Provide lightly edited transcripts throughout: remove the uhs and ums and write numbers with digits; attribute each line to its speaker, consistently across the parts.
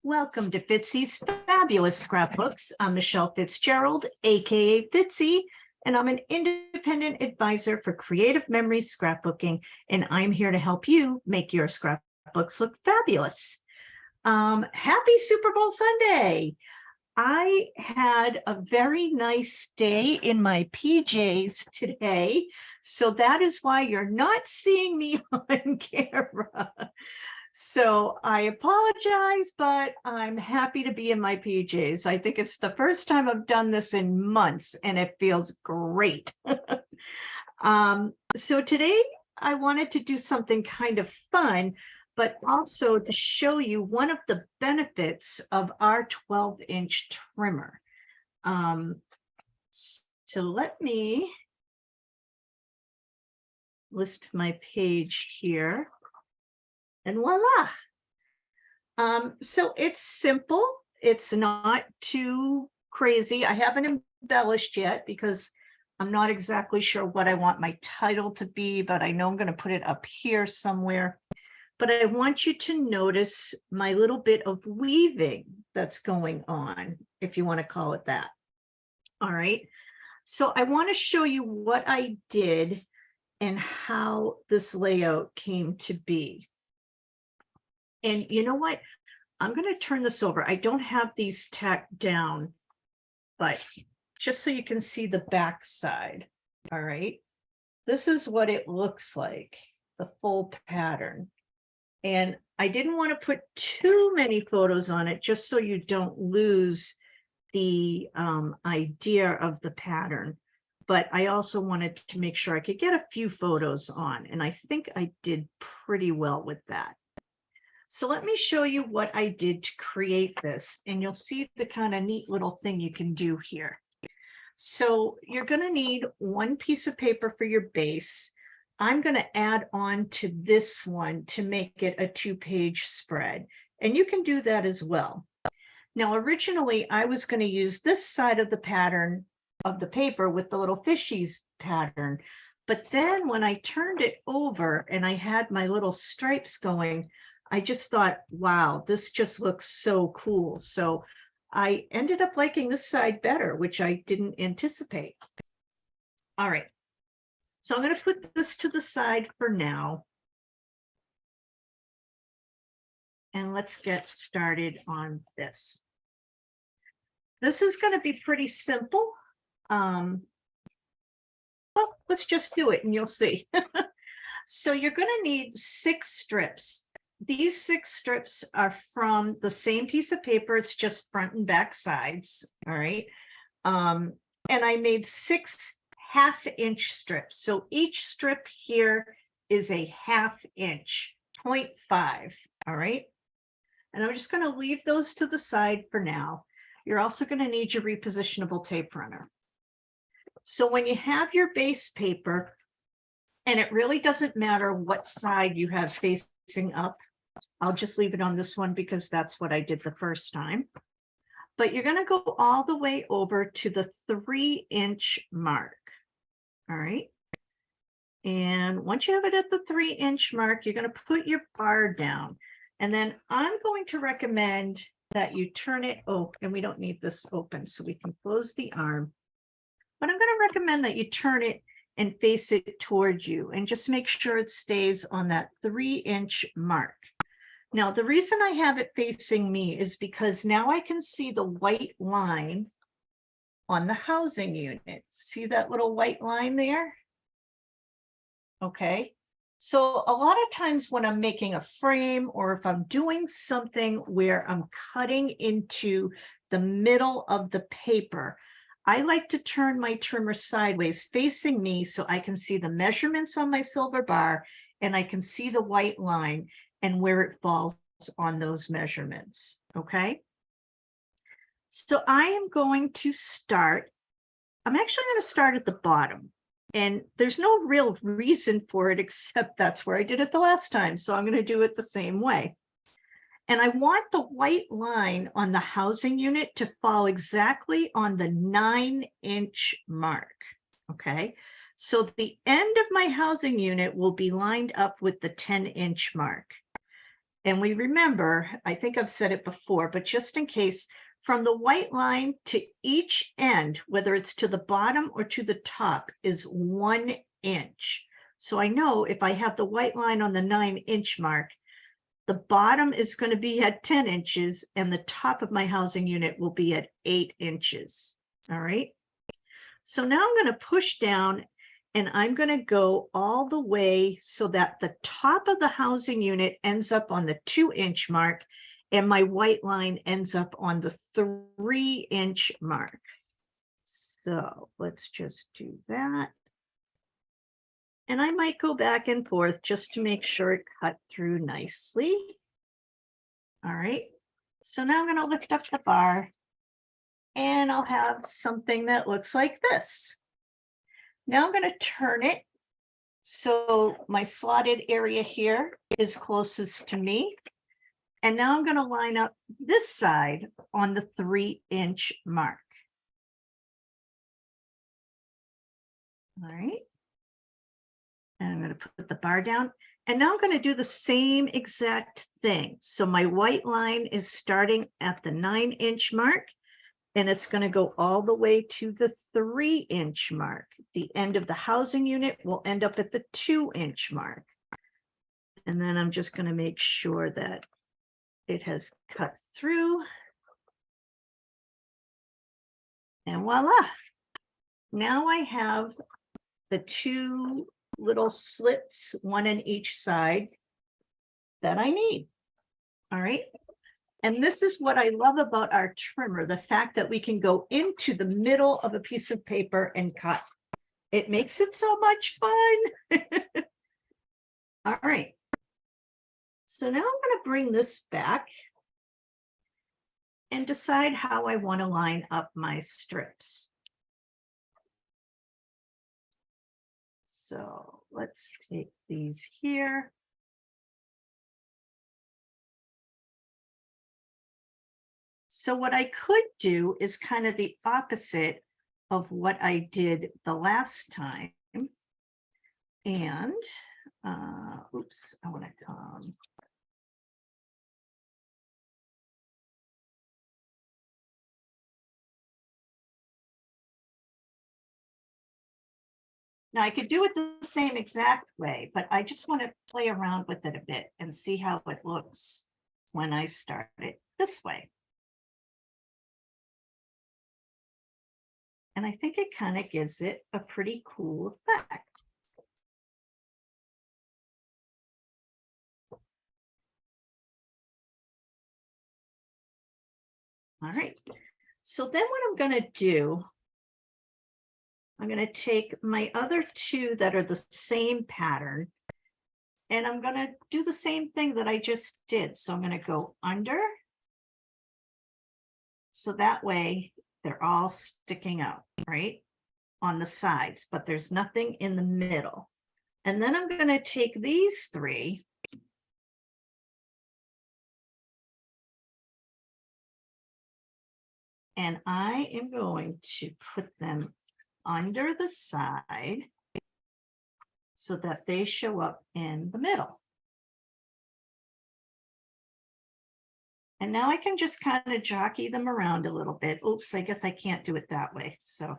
Speaker 1: Welcome to Fitzy's Fabulous Scrapbooks. I'm Michelle Fitzgerald, aka Fitzy, and I'm an independent advisor for Creative Memories Scrapbooking, and I'm here to help you make your scrapbooks look fabulous. Happy Super Bowl Sunday! I had a very nice day in my PJs today, so that is why you're not seeing me on camera. So I apologize, but I'm happy to be in my PJs. I think it's the first time I've done this in months, and it feels great. So today I wanted to do something kind of fun, but also to show you one of the benefits of our 12-inch trimmer. So let me lift my page here. And voila. So it's simple. It's not too crazy. I haven't embellished yet because I'm not exactly sure what I want my title to be, but I know I'm going to put it up here somewhere. But I want you to notice my little bit of weaving that's going on, if you want to call it that. All right. So I want to show you what I did and how this layout came to be. And you know what? I'm going to turn this over. I don't have these tacked down, but just so you can see the back side. All right. This is what it looks like, the full pattern. And I didn't want to put too many photos on it just so you don't lose the idea of the pattern. But I also wanted to make sure I could get a few photos on. And I think I did pretty well with that. So let me show you what I did to create this, and you'll see the kind of neat little thing you can do here. So you're going to need one piece of paper for your base. I'm going to add on to this one to make it a 2-page spread, and you can do that as well. Now, originally, I was going to use this side of the pattern of the paper with the little fishies pattern, but then when I turned it over and I had my little stripes going, I just thought, wow, this just looks so cool. So I ended up liking this side better, which I didn't anticipate. All right. So I'm going to put this to the side for now. And let's get started on this. This is going to be pretty simple. Well, let's just do it and you'll see. So you're going to need 6 strips. These 6 strips are from the same piece of paper. It's just front and back sides. All right. And I made 6 half-inch strips. So each strip here is a 1/2 inch, 0.5. All right. And I'm just going to leave those to the side for now. You're also going to need your repositionable tape runner. So when you have your base paper, and it really doesn't matter what side you have facing up, I'll just leave it on this one because that's what I did the first time. But you're going to go all the way over to the 3-inch mark. All right. And once you have it at the 3-inch mark, you're going to put your bar down. And then I'm going to recommend that you turn it open. And we don't need this open, so we can close the arm. But I'm going to recommend that you turn it and face it towards you and just make sure it stays on that 3-inch mark. Now, the reason I have it facing me is because now I can see the white line on the housing unit. See that little white line there? Okay. So a lot of times when I'm making a frame or if I'm doing something where I'm cutting into the middle of the paper, I like to turn my trimmer sideways facing me so I can see the measurements on my silver bar and I can see the white line and where it falls on those measurements. Okay. So I am going to start. I'm actually going to start at the bottom. And there's no real reason for it except that's where I did it the last time. So I'm going to do it the same way. And I want the white line on the housing unit to fall exactly on the 9-inch mark. Okay. So the end of my housing unit will be lined up with the 10-inch mark. And we remember, I think I've said it before, but just in case, from the white line to each end, whether it's to the bottom or to the top, is 1 inch. So I know if I have the white line on the 9-inch mark, the bottom is going to be at 10 inches and the top of my housing unit will be at 8 inches. All right. So now I'm going to push down and I'm going to go all the way so that the top of the housing unit ends up on the 2-inch mark and my white line ends up on the 3-inch mark. So let's just do that. And I might go back and forth just to make sure it cut through nicely. All right. So now I'm going to lift up the bar and I'll have something that looks like this. Now I'm going to turn it so my slotted area here is closest to me. And now I'm going to line up this side on the 3-inch mark. All right. And I'm going to put the bar down. And now I'm going to do the same exact thing. So my white line is starting at the 9-inch mark. And it's going to go all the way to the 3-inch mark. The end of the housing unit will end up at the 2-inch mark. And then I'm just going to make sure that it has cut through. And voila. Now I have the 2 little slits, 1 on each side, that I need. All right. And this is what I love about our trimmer, the fact that we can go into the middle of a piece of paper and cut. It makes it so much fun. All right. So now I'm going to bring this back and decide how I want to line up my strips. So let's take these here. So what I could do is kind of the opposite of what I did the last time. And, oops, I want to come. Now I could do it the same exact way, but I just want to play around with it a bit and see how it looks when I start it this way. And I think it kind of gives it a pretty cool effect. All right. So then what I'm going to do, I'm going to take my other 2 that are the same pattern, and I'm going to do the same thing that I just did. So I'm going to go under. So that way they're all sticking out, right, on the sides, but there's nothing in the middle. And then I'm going to take these 3 and I am going to put them under the side so that they show up in the middle. And now I can just kind of jockey them around a little bit. Oops, I guess I can't do it that way. So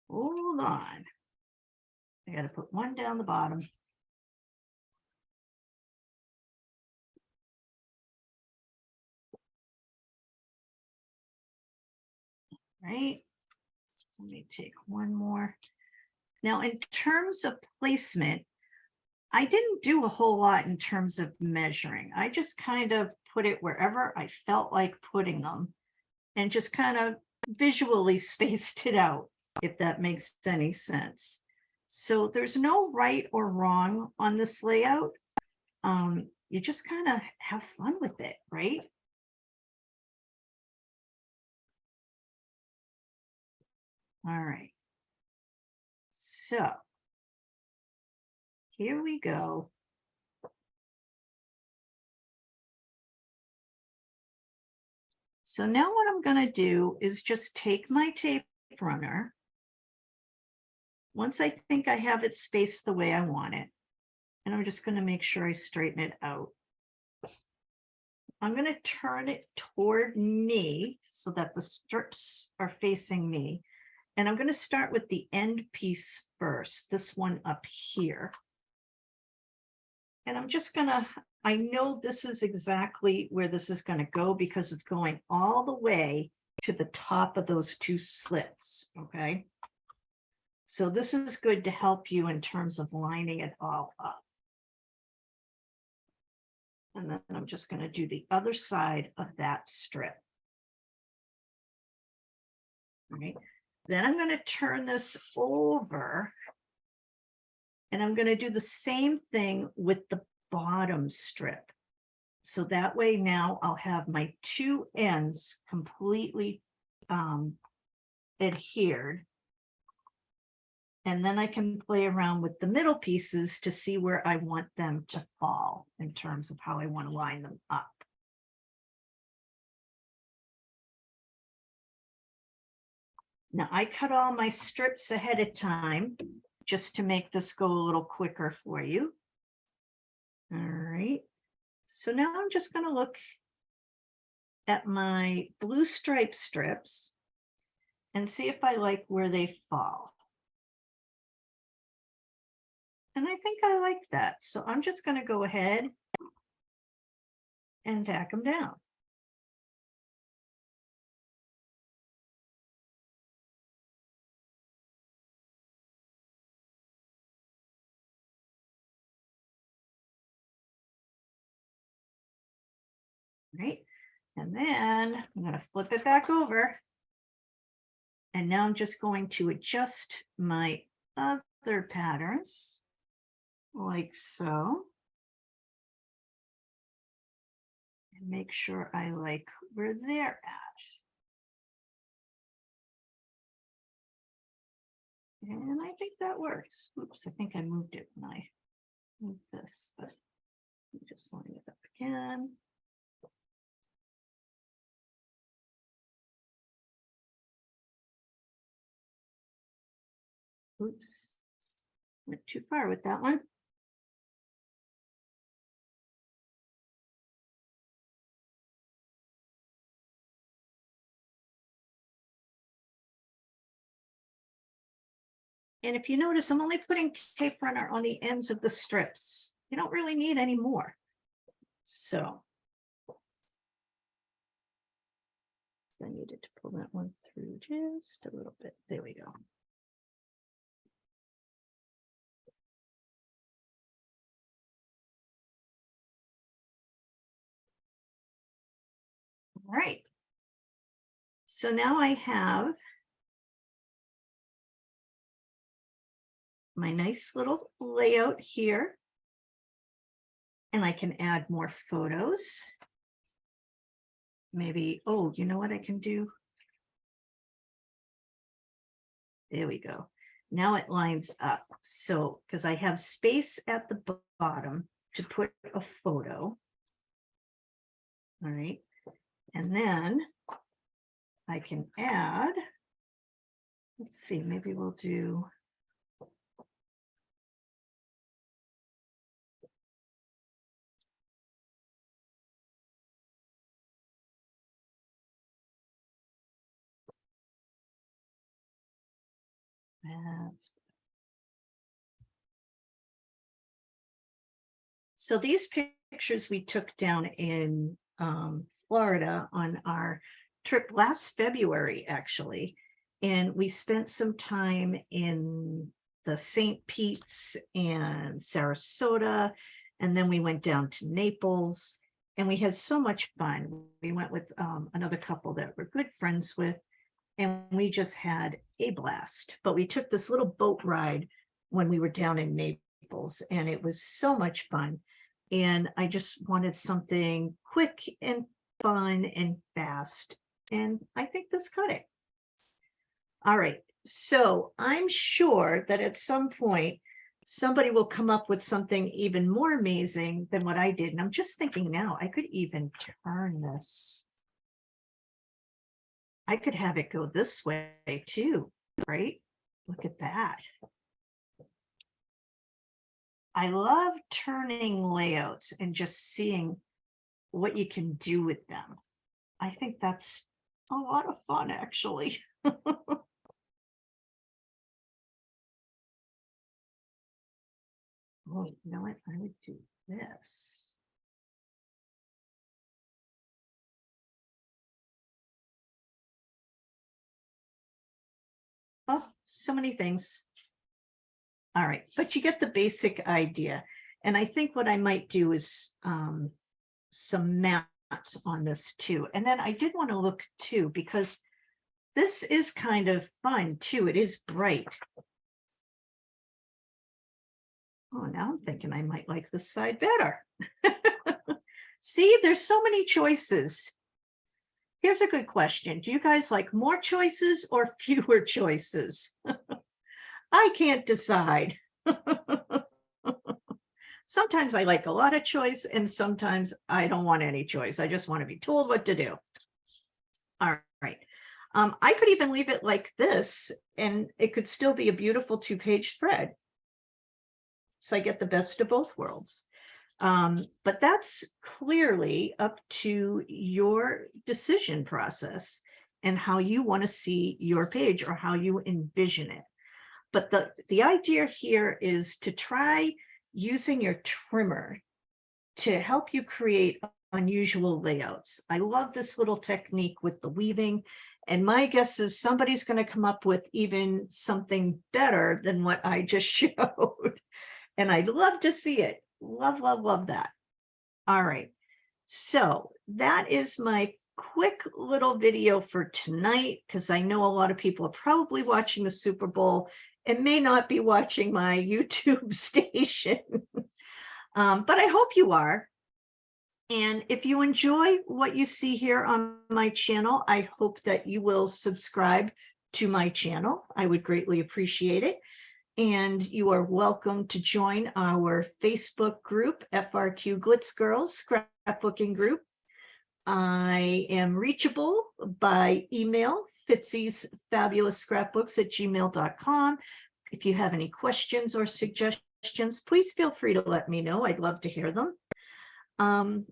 Speaker 1: hold on. I got to put 1 down the bottom. Right. Let me take 1 more. Now, in terms of placement, I didn't do a whole lot in terms of measuring. I just kind of put it wherever I felt like putting them and just kind of visually spaced it out, if that makes any sense. So there's no right or wrong on this layout. You just kind of have fun with it, right? All right. So here we go. So now what I'm going to do is just take my tape runner. Once I think I have it spaced the way I want it, And I'm just going to make sure I straighten it out. I'm going to turn it toward me so that the strips are facing me. And I'm going to start with the end piece first, this one up here. And I'm just going to, I know this is exactly where this is going to go because it's going all the way to the top of those two slits, okay? So this is good to help you in terms of lining it all up. And then I'm just going to do the other side of that strip. All right. Then I'm going to turn this over and I'm going to do the same thing with the bottom strip. So that way now I'll have my two ends completely adhered. And then I can play around with the middle pieces to see where I want them to fall in terms of how I want to line them up. Now I cut all my strips ahead of time just to make this go a little quicker for you. All right. So now I'm just going to look at my blue stripe strips and see if I like where they fall. And I think I like that. So I'm just going to go ahead and tack them down. Right. And then I'm going to flip it back over. And now I'm just going to adjust my other patterns like so. And make sure I like where they're at. And I think that works. Oops, I think I moved it when I moved this, but let me just line it up again. Oops, went too far with that one. And if you notice, I'm only putting tape runner on the ends of the strips. You don't really need any more. So I needed to pull that one through just a little bit. There we go. All right. So now I have my nice little layout here. And I can add more photos. Maybe, oh, you know what I can do? There we go. Now it lines up. So, because I have space at the bottom to put a photo. All right. And then I can add, let's see, maybe we'll do that. So these pictures we took down in Florida on our trip last February, actually. And we spent some time in the St. Pete's and Sarasota. And then we went down to Naples and we had so much fun. We went with another couple that we're good friends with, and we just had a blast. But we took this little boat ride when we were down in Naples, and it was so much fun. And I just wanted something quick and fun and fast. And I think this cut it. All right. So I'm sure that at some point, somebody will come up with something even more amazing than what I did. And I'm just thinking now, I could even turn this. I could have it go this way too, right? Look at that. I love turning layouts and just seeing what you can do with them. I think that's a lot of fun, actually. Oh, you know what? I would do this. Oh, so many things. All right, but you get the basic idea. And I think what I might do is some mats on this too. And then I did want to look too, because this is kind of fun too. It is bright. Oh, now I'm thinking I might like this side better. See, there's so many choices. Here's a good question. Do you guys like more choices or fewer choices? I can't decide. Sometimes I like a lot of choice and sometimes I don't want any choice. I just want to be told what to do. All right. I could even leave it like this and it could still be a beautiful 2-page thread. So I get the best of both worlds. But that's clearly up to your decision process and how you want to see your page or how you envision it. But the idea here is to try using your trimmer to help you create unusual layouts. I love this little technique with the weaving, and my guess is somebody's going to come up with even something better than what I just showed. And I'd love to see it. Love, love, love that. All right. So that is my quick little video for tonight, because I know a lot of people are probably watching the Super Bowl and may not be watching my YouTube station. But I hope you are. And if you enjoy what you see here on my channel, I hope that you will subscribe to my channel. I would greatly appreciate it. And you are welcome to join our Facebook group, FRQ Glitz Girls Scrapbooking Group. I am reachable by email, fitzy'sfabulousscrapbooks@gmail.com. If you have any questions or suggestions, please feel free to let me know. I'd love to hear them. And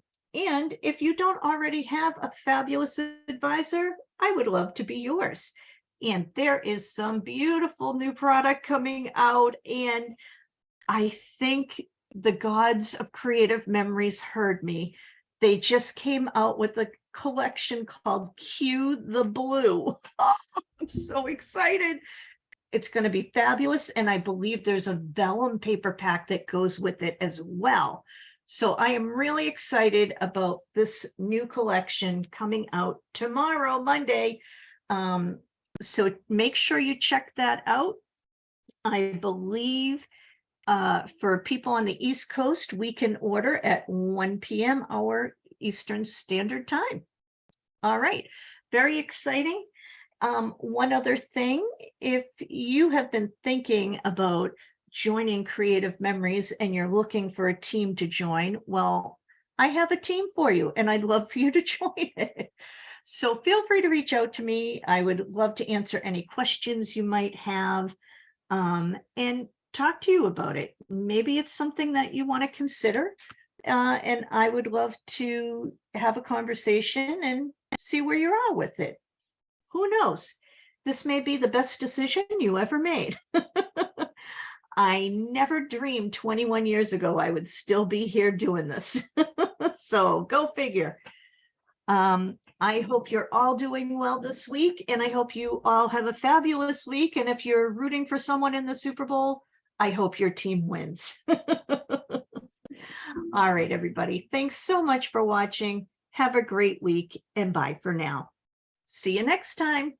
Speaker 1: if you don't already have a fabulous advisor, I would love to be yours. And there is some beautiful new product coming out. And I think the gods of creative memories heard me. They just came out with a collection called Cue the Blue. Oh, I'm so excited. It's going to be fabulous. And I believe there's a vellum paper pack that goes with it as well. So I am really excited about this new collection coming out tomorrow, Monday. So make sure you check that out. I believe for people on the East Coast, we can order at 1 p.m. our Eastern Standard Time. All right, very exciting. One other thing, if you have been thinking about joining Creative Memories and you're looking for a team to join, well, I have a team for you and I'd love for you to join it. So feel free to reach out to me. I would love to answer any questions you might have and talk to you about it. Maybe it's something that you want to consider. And I would love to have a conversation and see where you're at with it. Who knows? This may be the best decision you ever made. I never dreamed 21 years ago I would still be here doing this. So go figure. I hope you're all doing well this week, and I hope you all have a fabulous week. And if you're rooting for someone in the Super Bowl, I hope your team wins. All right, everybody. Thanks so much for watching. Have a great week, and bye for now. See you next time.